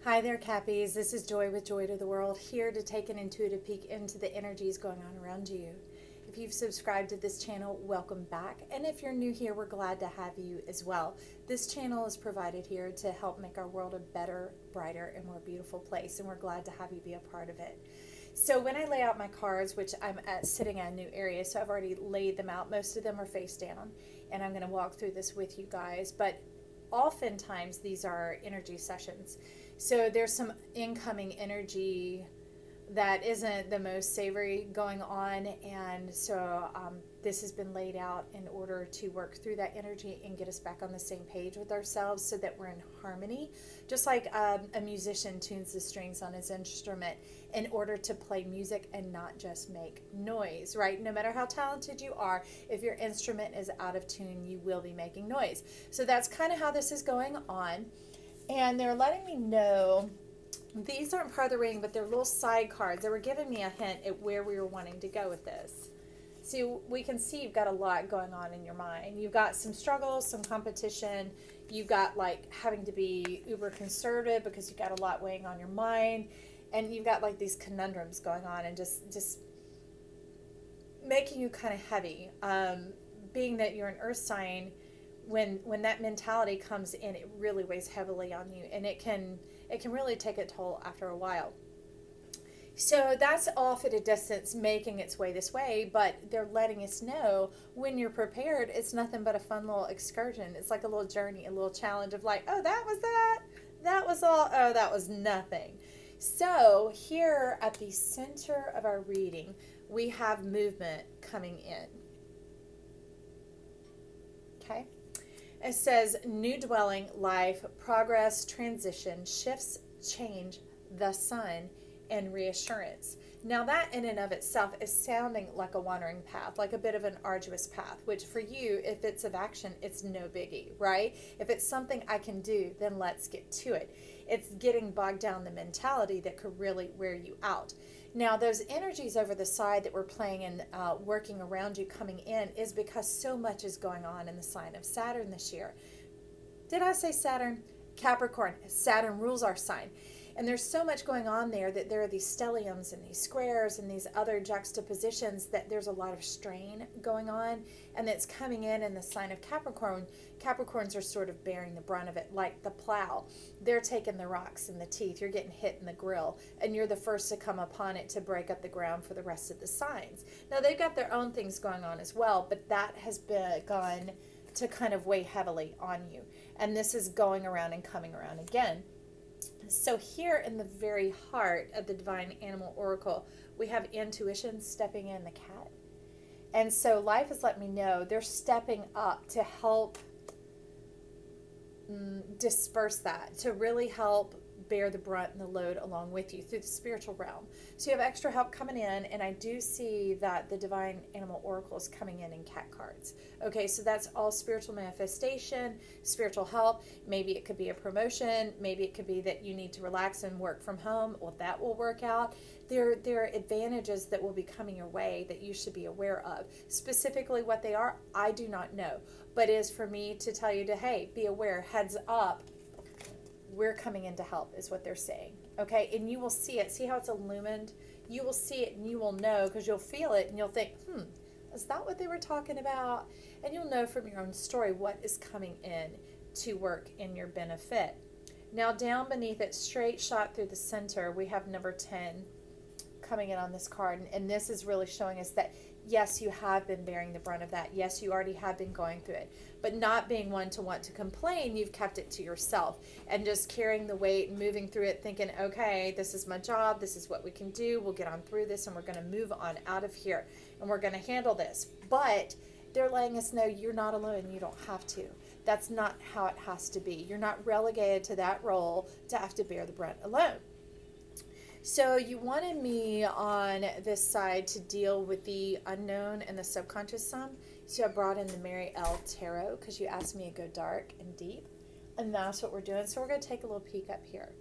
Hi there, Cappies. This is Joy with Joy to the World, here to take an intuitive peek into the energies going on around you. If you've subscribed to this channel, welcome back. And if you're new here, we're glad to have you as well. This channel is provided here to help make our world a better, brighter, and more beautiful place. And we're glad to have you be a part of it. So when I lay out my cards, which I'm sitting at a new area, so I've already laid them out. Most of them are face down. And I'm going to walk through this with you guys. But oftentimes these are energy sessions. So there's some incoming energy that isn't the most savory going on, and so this has been laid out in order to work through that energy and get us back on the same page with ourselves so that we're in harmony. Just like a musician tunes the strings on his instrument in order to play music and not just make noise, right? No matter how talented you are, if your instrument is out of tune, you will be making noise. So that's kind of how this is going on. And they're letting me know, these aren't part of the reading, but they're little side cards. They were giving me a hint at where we were wanting to go with this. So we can see you've got a lot going on in your mind. You've got some struggles, some competition. You've got like having to be uber conservative because you've got a lot weighing on your mind. And you've got like these conundrums going on and just making you kind of heavy. Being that you're an earth sign, when that mentality comes in, it really weighs heavily on you, and it can really take a toll after a while. So that's off at a distance making its way this way, but they're letting us know when you're prepared, it's nothing but a fun little excursion. It's like a little journey, a little challenge of like, oh, that was all, oh, that was nothing. So here at the center of our reading, we have movement coming in. Okay. It says new dwelling, life, progress, transition, shifts, change, the sun, and reassurance. Now that in and of itself is sounding like a wandering path, like a bit of an arduous path, which for you, if it's of action, it's no biggie, right? If it's something I can do, then let's get to it. It's getting bogged down the mentality that could really wear you out. Now, those energies over the side that we're playing and working around you coming in is because so much is going on in the sign of Saturn this year. Did I say Saturn? Capricorn. Saturn rules our sign. And there's so much going on there that there are these stelliums and these squares and these other juxtapositions that there's a lot of strain going on, and that's coming in the sign of Capricorn. Capricorns are sort of bearing the brunt of it, like the plow. They're taking the rocks and the teeth. You're getting hit in the grill, and you're the first to come upon it to break up the ground for the rest of the signs. Now, they've got their own things going on as well, but that has begun to kind of weigh heavily on you. And this is going around and coming around again. So here in the very heart of the Divine Animal Oracle, we have intuition stepping in, the cat. And so life has let me know they're stepping up to help disperse that, to really help bear the brunt and the load along with you through the spiritual realm. So you have extra help coming in, and I do see that the Divine Animal Oracle is coming in cat cards. Okay, so that's all spiritual manifestation, spiritual help. Maybe it could be a promotion. Maybe it could be that you need to relax and work from home. Well, that will work out. There are advantages that will be coming your way that you should be aware of. Specifically what they are, I do not know. But it is for me to tell you to, hey, be aware, heads up. We're coming in to help is what they're saying. Okay, and you will see it. See how it's illumined? You will see it and you will know, because you'll feel it and you'll think, is that what they were talking about? And you'll know from your own story what is coming in to work in your benefit. Now down beneath it, straight shot through the center, we have number 10 coming in on this card. And this is really showing us that yes, you have been bearing the brunt of that. Yes, you already have been going through it. But not being one to want to complain, you've kept it to yourself. And just carrying the weight and moving through it thinking, okay, this is my job. This is what we can do. We'll get on through this and we're going to move on out of here. And we're going to handle this. But they're letting us know you're not alone. You don't have to. That's not how it has to be. You're not relegated to that role to have to bear the brunt alone. So you wanted me on this side to deal with the unknown and the subconscious some. So I brought in the Mary L. Tarot because you asked me to go dark and deep. And that's what we're doing. So we're going to take a little peek up here.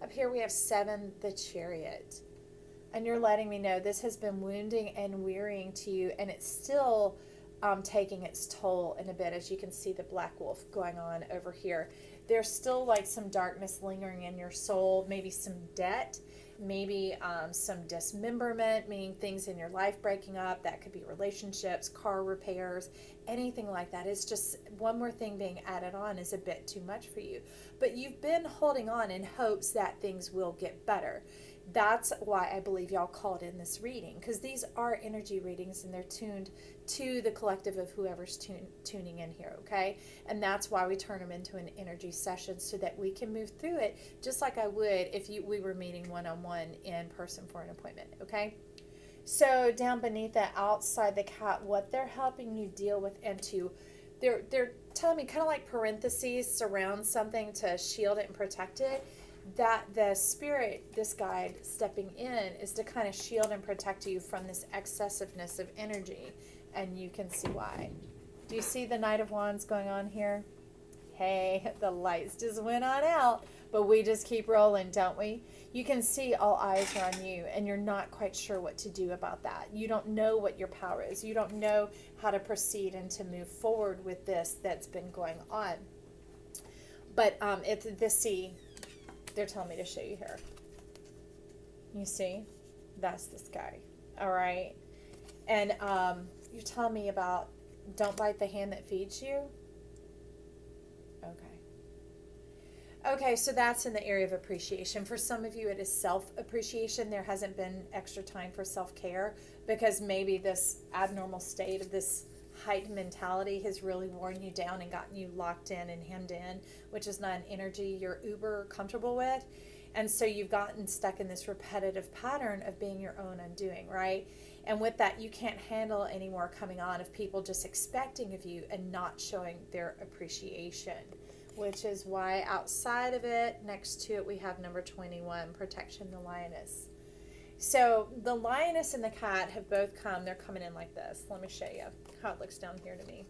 Up here we have 7, the Chariot. And you're letting me know this has been wounding and wearying to you. And it's still taking its toll in a bit, as you can see the black wolf going on over here. There's still like some darkness lingering in your soul, maybe some debt, maybe some dismemberment, meaning things in your life breaking up. That could be relationships, car repairs, anything like that. It's just one more thing being added on is a bit too much for you. But you've been holding on in hopes that things will get better. That's why I believe y'all called in this reading, because these are energy readings and they're tuned to the collective of whoever's tuning in here, okay? And that's why we turn them into an energy session, so that we can move through it just like I would if we were meeting one-on-one in person for an appointment, okay? So down beneath that, outside the cat, what they're helping you deal with into, they're telling me kind of like parentheses surround something to shield it and protect it. That the spirit, this guide stepping in, is to kind of shield and protect you from this excessiveness of energy. And you can see why. Do you see the Knight of Wands going on here? Hey, the lights just went on out, but we just keep rolling, don't we? You can see all eyes are on you, and you're not quite sure what to do about that. You don't know what your power is. You don't know how to proceed and to move forward with this that's been going on. But it's this, see, they're telling me to show you here. You see? That's this guy. All right. And you're telling me about don't bite the hand that feeds you. Okay, so that's in the area of appreciation. For some of you, it is self-appreciation. There hasn't been extra time for self-care because maybe this abnormal state of this heightened mentality has really worn you down and gotten you locked in and hemmed in, which is not an energy you're uber comfortable with. And so you've gotten stuck in this repetitive pattern of being your own undoing, right? And with that, you can't handle any more coming on of people just expecting of you and not showing their appreciation, which is why outside of it, next to it, we have number 21, protection, the lioness. So the lioness and the cat have both come. They're coming in like this. Let me show you how it looks down here to me.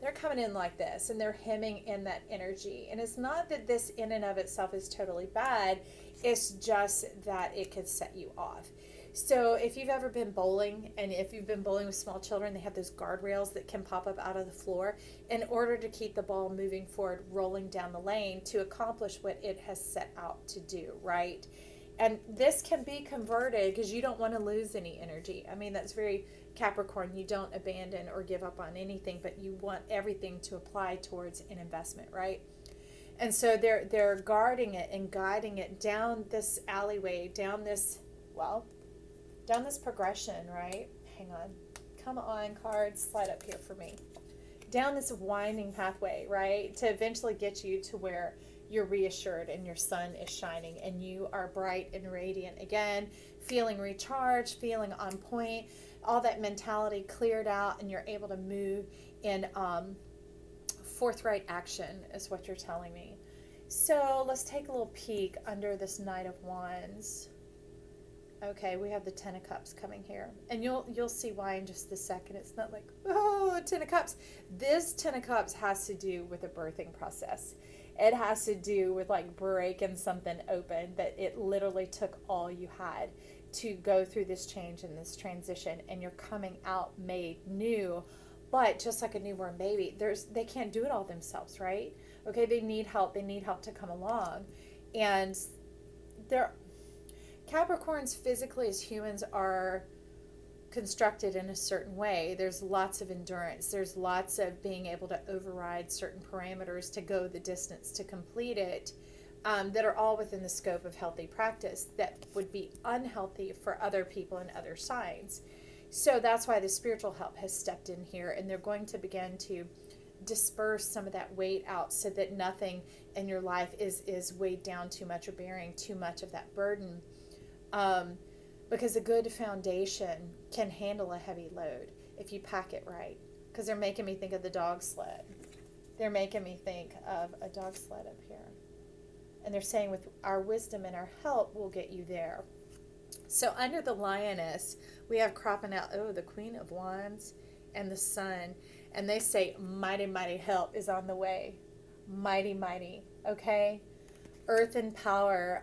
They're coming in like this, and they're hemming in that energy. And it's not that this in and of itself is totally bad. It's just that it could set you off. So if you've ever been bowling, and if you've been bowling with small children, they have those guardrails that can pop up out of the floor in order to keep the ball moving forward, rolling down the lane to accomplish what it has set out to do, right? And this can be converted because you don't want to lose any energy. I mean, that's very Capricorn. You don't abandon or give up on anything, but you want everything to apply towards an investment, right? And so they're guarding it and guiding it down this alleyway, down this progression, right? Hang on. Come on, cards. Slide up here for me. Down this winding pathway, right? To eventually get you to where you're reassured and your sun is shining and you are bright and radiant again, feeling recharged, feeling on point, all that mentality cleared out, and you're able to move in forthright action is what you're telling me. So let's take a little peek under this Knight of Wands. Okay, we have the Ten of Cups coming here. And you'll see why in just a second. It's not like, oh, Ten of Cups. This Ten of Cups has to do with a birthing process. It has to do with like breaking something open, that it literally took all you had to go through this change and this transition, and you're coming out made new. But just like a newborn baby, they can't do it all themselves, right? Okay, they need help. They need help to come along. And Capricorns physically as humans are constructed in a certain way. There's lots of endurance. There's lots of being able to override certain parameters to go the distance to complete it, that are all within the scope of healthy practice that would be unhealthy for other people and other signs. So that's why the spiritual help has stepped in here, and they're going to begin to disperse some of that weight out so that nothing in your life is weighed down too much or bearing too much of that burden. Because a good foundation can handle a heavy load if you pack it right. Because they're making me think of the dog sled. They're making me think of a dog sled up here. And they're saying with our wisdom and our help, we'll get you there. So under the lioness, we have cropping out, the Queen of Wands and the Sun. And they say mighty, mighty help is on the way. Mighty, mighty. Okay? Earth and power.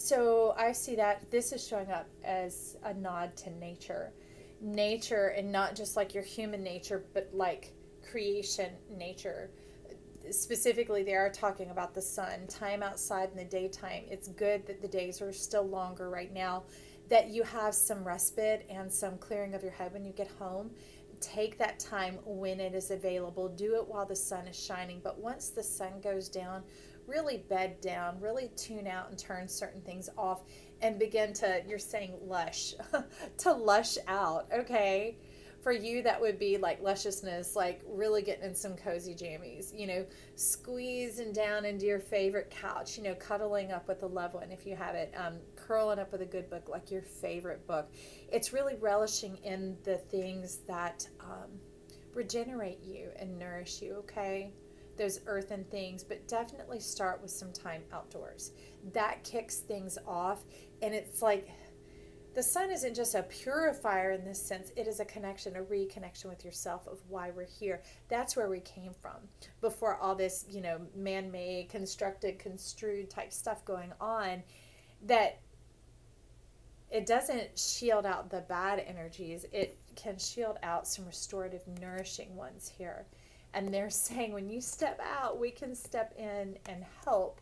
So I see that this is showing up as a nod to nature. nature, and not just like your human nature, but like creation nature. Specifically, they are talking about the sun, time outside in the daytime. It's good that the days are still longer right now, that you have some respite and some clearing of your head when you get home. Take that time when it is available. Do it while the sun is shining. But once the sun goes down, really bed down, really tune out and turn certain things off, and begin to, you're saying lush, to lush out, okay? For you, that would be like lusciousness, like really getting in some cozy jammies, squeezing down into your favorite couch, cuddling up with a loved one if you have it, curling up with a good book, like your favorite book. It's really relishing in the things that regenerate you and nourish you, okay? Those earthen things, but definitely start with some time outdoors. That kicks things off, and it's like, the sun isn't just a purifier in this sense. It is a connection, a reconnection with yourself of why we're here. That's where we came from before all this, man-made, constructed, construed type stuff going on, that it doesn't shield out the bad energies. It can shield out some restorative, nourishing ones here. And they're saying when you step out, we can step in and help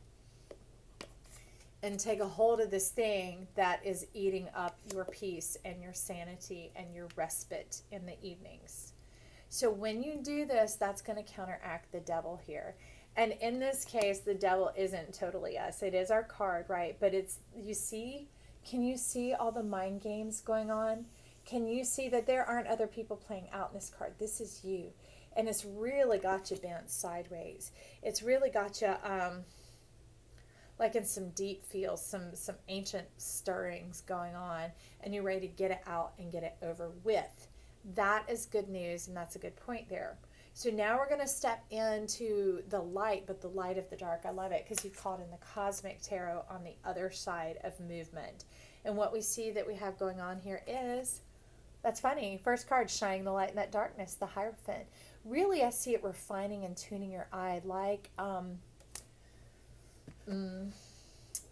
and take a hold of this thing that is eating up your peace and your sanity and your respite in the evenings. So when you do this, that's going to counteract the devil here. And in this case, the devil isn't totally us. It is our card, right? But it's, can you see all the mind games going on? Can you see that there aren't other people playing out in this card? This is you. And it's really got you bent sideways. It's really got you like in some deep feels, some ancient stirrings going on, and you're ready to get it out and get it over with. That is good news, and that's a good point there. So now we're going to step into the light, but the light of the dark. I love it because you call it in the Cosmic Tarot on the other side of movement. And what we see that we have going on here is, that's funny, first card, shining the light in that darkness, the Hierophant. Really, I see it refining and tuning your eye like,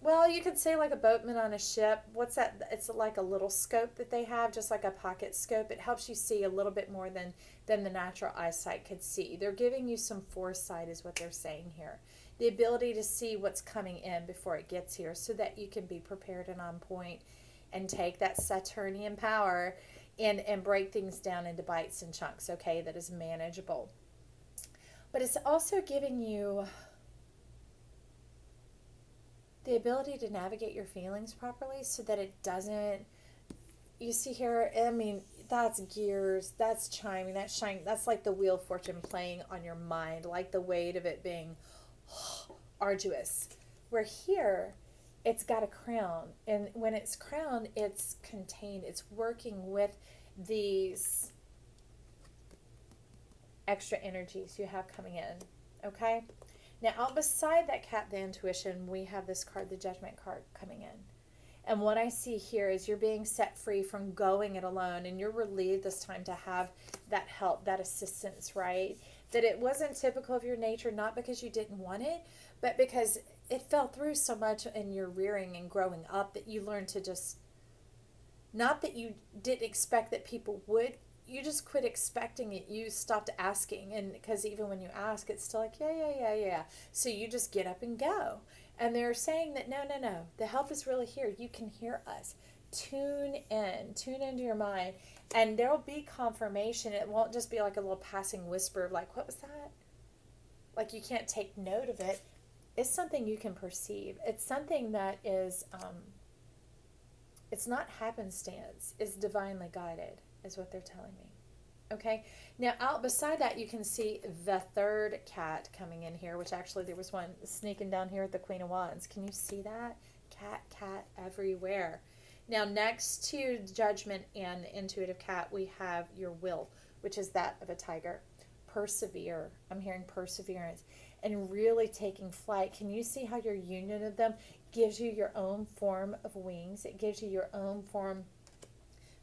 well, you could say like a boatman on a ship. What's that? It's like a little scope that they have, just like a pocket scope. It helps you see a little bit more than the natural eyesight could see. They're giving you some foresight is what they're saying here. The ability to see what's coming in before it gets here so that you can be prepared and on point and take that Saturnian power and break things down into bites and chunks, okay, that is manageable. But it's also giving you the ability to navigate your feelings properly so that it doesn't, you see here, I mean, that's gears, that's chiming, that's shining, that's like the Wheel of Fortune playing on your mind, like the weight of it being arduous. Where here, it's got a crown, and when it's crowned, it's contained, it's working with these extra energies you have coming in, okay? Now, out beside that cat, the intuition, we have this card, the Judgment card, coming in. And what I see here is you're being set free from going it alone, and you're relieved this time to have that help, that assistance, right? That it wasn't typical of your nature, not because you didn't want it, but because it fell through so much in your rearing and growing up that you learned to just, not that you didn't expect that people would, you just quit expecting it. You stopped asking, and because even when you ask, it's still like, yeah. So you just get up and go. And they're saying that, no, the help is really here. You can hear us. Tune into your mind, and there'll be confirmation. It won't just be like a little passing whisper of like, what was that? Like you can't take note of it. It's something you can perceive. It's something that is, it's not happenstance. It's divinely guided, is what they're telling me. Okay, now out beside that you can see the third cat coming in here, which actually there was one sneaking down here with the Queen of Wands. Can you see that? Cat everywhere. Now next to Judgment and the intuitive cat, we have your will, which is that of a tiger. Persevere. I'm hearing perseverance and really taking flight. Can you see how your union of them gives you your own form of wings? It gives you your own form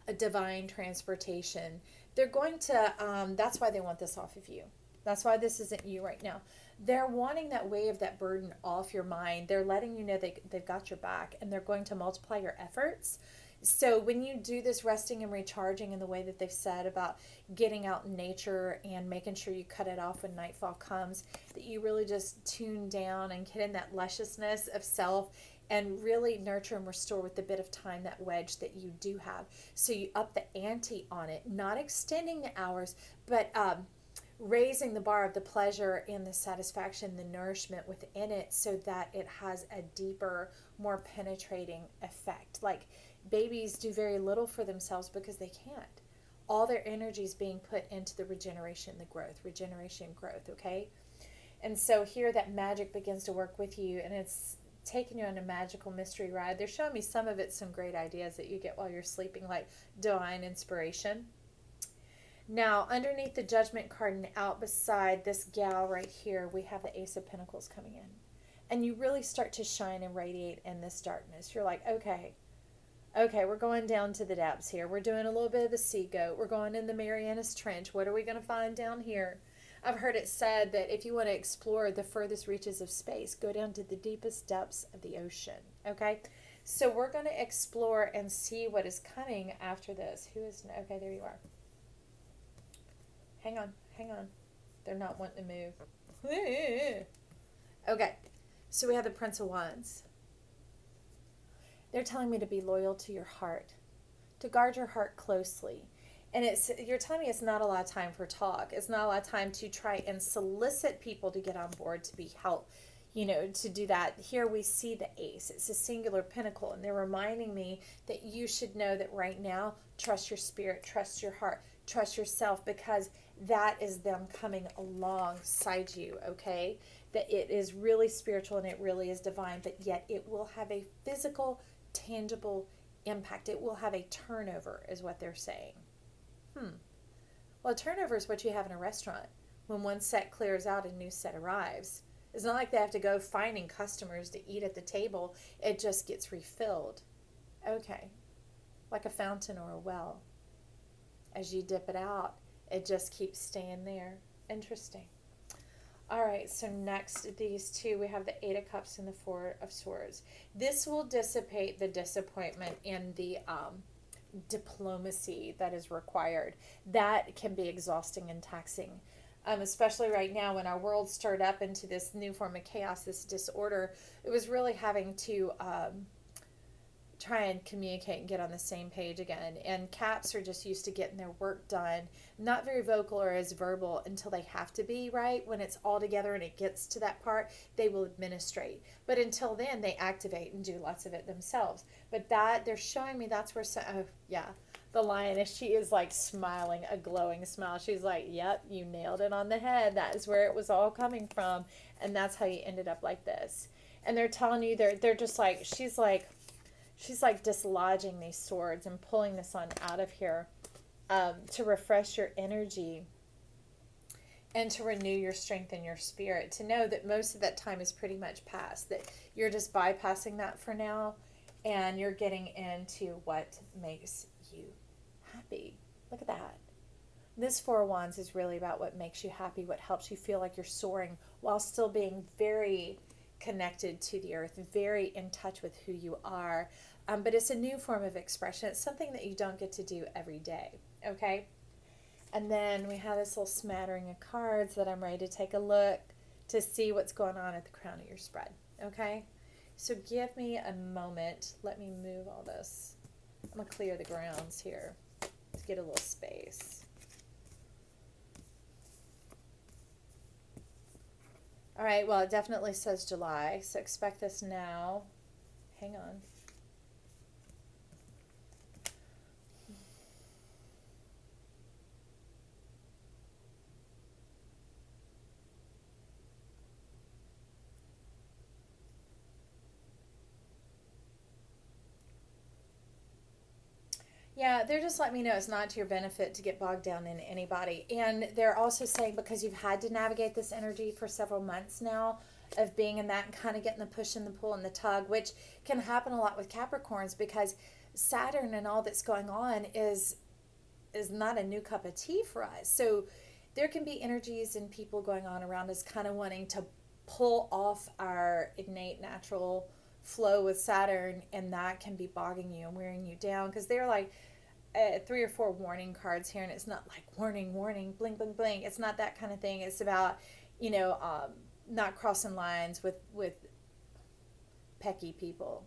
of divine transportation. They're going to, that's why they want this off of you. That's why this isn't you right now. They're wanting that weight of that burden off your mind. They're letting you know they've got your back, and they're going to multiply your efforts So when you do this resting and recharging in the way that they've said about getting out in nature and making sure you cut it off when nightfall comes, that you really just tune down and get in that lusciousness of self and really nurture and restore with the bit of time, that wedge that you do have. So you up the ante on it, not extending the hours, but raising the bar of the pleasure and the satisfaction, the nourishment within it, so that it has a deeper, more penetrating effect. Like, babies do very little for themselves because they can't. All their energy is being put into the regeneration, the growth, okay? And so here that magic begins to work with you, and it's taking you on a magical mystery ride. They're showing me some of it, some great ideas that you get while you're sleeping, like divine inspiration. Now, underneath the Judgment card and out beside this gal right here, we have the Ace of Pentacles coming in. And you really start to shine and radiate in this darkness. You're like, okay, we're going down to the depths here. We're doing a little bit of the sea goat. We're going in the Marianas Trench. What are we going to find down here? I've heard it said that if you want to explore the furthest reaches of space, go down to the deepest depths of the ocean. Okay? So we're going to explore and see what is coming after this. Okay, there you are. Hang on. They're not wanting to move. Okay, so we have the Prince of Wands. They're telling me to be loyal to your heart, to guard your heart closely. And you're telling me it's not a lot of time for talk. It's not a lot of time to try and solicit people to get on board, to be helped, to do that. Here we see the Ace. It's a singular pentacle, and they're reminding me that you should know that right now, trust your spirit, trust your heart, trust yourself, because that is them coming alongside you, okay? That it is really spiritual and it really is divine, but yet it will have a physical, tangible impact. It will have a turnover, is what they're saying. Well, a turnover is what you have in a restaurant. When one set clears out, a new set arrives. It's not like they have to go finding customers to eat at the table. It just gets refilled. Okay. Like a fountain or a well. As you dip it out, it just keeps staying there. Interesting. All right, so next, these two, we have the Eight of Cups and the Four of Swords. This will dissipate the disappointment and the diplomacy that is required. That can be exhausting and taxing, especially right now when our world stirred up into this new form of chaos, this disorder. It was really having to try and communicate and get on the same page again. And Caps are just used to getting their work done, not very vocal or as verbal until they have to be, right? When it's all together and it gets to that part, they will administrate. But until then, they activate and do lots of it themselves. But that, they're showing me that's where, the lioness, she is like smiling, a glowing smile. She's like, yep, you nailed it on the head. That is where it was all coming from. And that's how you ended up like this. And they're telling you, they're just like, she's like dislodging these swords and pulling this on out of here to refresh your energy and to renew your strength and your spirit, to know that most of that time is pretty much past, that you're just bypassing that for now and you're getting into what makes you happy. Look at that. This Four of Wands is really about what makes you happy, what helps you feel like you're soaring while still being very connected to the earth, very in touch with who you are. But it's a new form of expression. It's something that you don't get to do every day, okay? And then we have this little smattering of cards that I'm ready to take a look to see what's going on at the crown of your spread, okay? So give me a moment. Let me move all this. I'm going to clear the grounds here to get a little space. All right, well, it definitely says July, so expect this now. Hang on. Yeah, they're just letting me know it's not to your benefit to get bogged down in anybody. And they're also saying because you've had to navigate this energy for several months now of being in that and kind of getting the push and the pull and the tug, which can happen a lot with Capricorns because Saturn and all that's going on is not a new cup of tea for us. So there can be energies and people going on around us kind of wanting to pull off our innate natural flow with Saturn, and that can be bogging you and wearing you down, because they're like 3 or 4 warning cards here, and it's not like warning, warning, blink, blink, blink. It's not that kind of thing. It's about, not crossing lines with pecky people,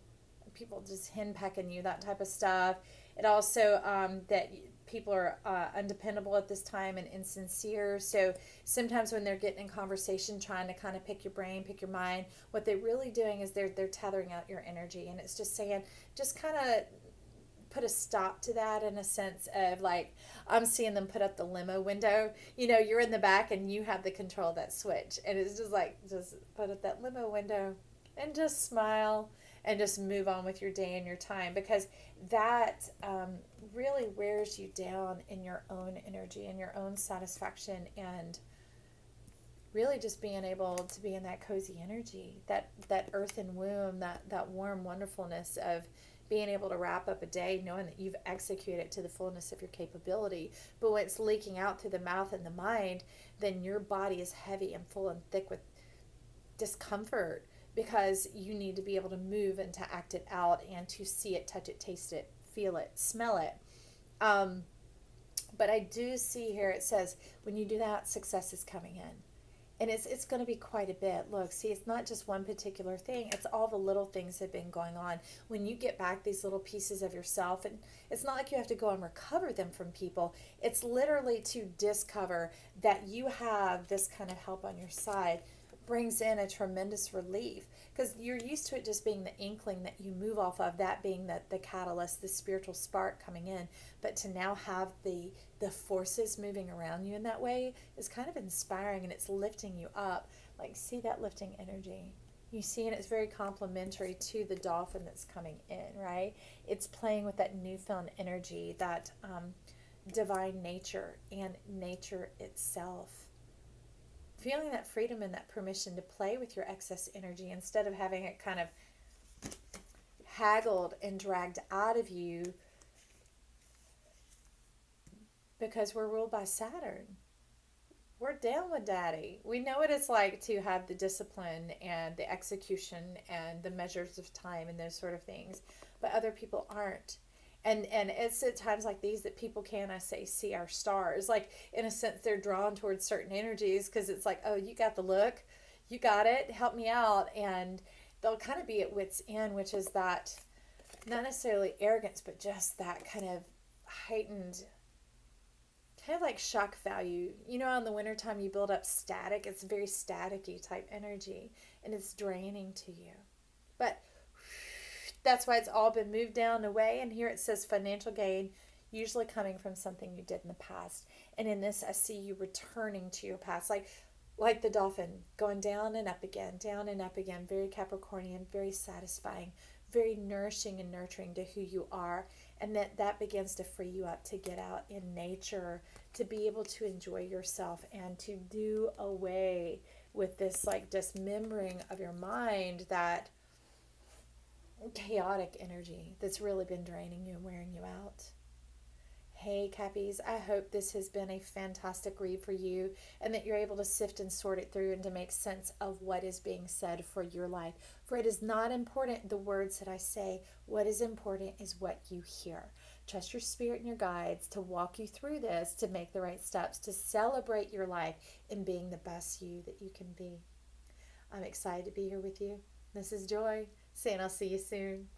people just henpecking you, that type of stuff. It also that people are undependable at this time and insincere. So sometimes when they're getting in conversation, trying to kind of pick your brain, pick your mind, what they're really doing is they're tethering out your energy, and it's just saying, just kind of put a stop to that, in a sense of, like, I'm seeing them put up the limo window. You're in the back and you have the control of that switch, and it's just like, just put up that limo window and just smile and just move on with your day and your time, because that really wears you down in your own energy and your own satisfaction, and really just being able to be in that cozy energy, that earthen womb, that warm wonderfulness of being able to wrap up a day knowing that you've executed to the fullness of your capability. But when it's leaking out through the mouth and the mind, then your body is heavy and full and thick with discomfort, because you need to be able to move and to act it out, and to see it, touch it, taste it, feel it, smell it. But I do see here, it says, when you do that, success is coming in. And it's going to be quite a bit. Look, see, it's not just one particular thing. It's all the little things that have been going on. When you get back these little pieces of yourself, and it's not like you have to go and recover them from people. It's literally to discover that you have this kind of help on your side, brings in a tremendous relief, because you're used to it just being the inkling that you move off of, that being the catalyst, the spiritual spark coming in. But to now have the forces moving around you in that way is kind of inspiring, and it's lifting you up. Like, see that lifting energy you see, and it's very complementary to the dolphin that's coming in, right? It's playing with that newfound energy, that divine nature and nature itself. Feeling that freedom and that permission to play with your excess energy, instead of having it kind of haggled and dragged out of you, because we're ruled by Saturn. We're down with Daddy. We know what it's like to have the discipline and the execution and the measures of time and those sort of things, but other people aren't. And it's at times like these that people can, I say, see our stars. Like, in a sense, they're drawn towards certain energies, because it's like, oh, you got the look, you got it, help me out. And they'll kind of be at wit's end, which is that, not necessarily arrogance, but just that kind of heightened, kind of like shock value. In the wintertime you build up static. It's very staticky type energy, and it's draining to you. But that's why it's all been moved down away. And here it says financial gain, usually coming from something you did in the past. And in this, I see you returning to your past, like the dolphin, going down and up again, down and up again. Very Capricornian, very satisfying, very nourishing and nurturing to who you are. And that begins to free you up to get out in nature, to be able to enjoy yourself, and to do away with this like dismembering of your mind, that chaotic energy that's really been draining you and wearing you out. Hey Cappies, I hope this has been a fantastic read for you, and that you're able to sift and sort it through and to make sense of what is being said for your life. For it is not important the words that I say. What is important is what you hear. Trust your spirit and your guides to walk you through this, to make the right steps, to celebrate your life in being the best you that you can be. I'm excited to be here with you. This is Joy, saying I'll see you soon.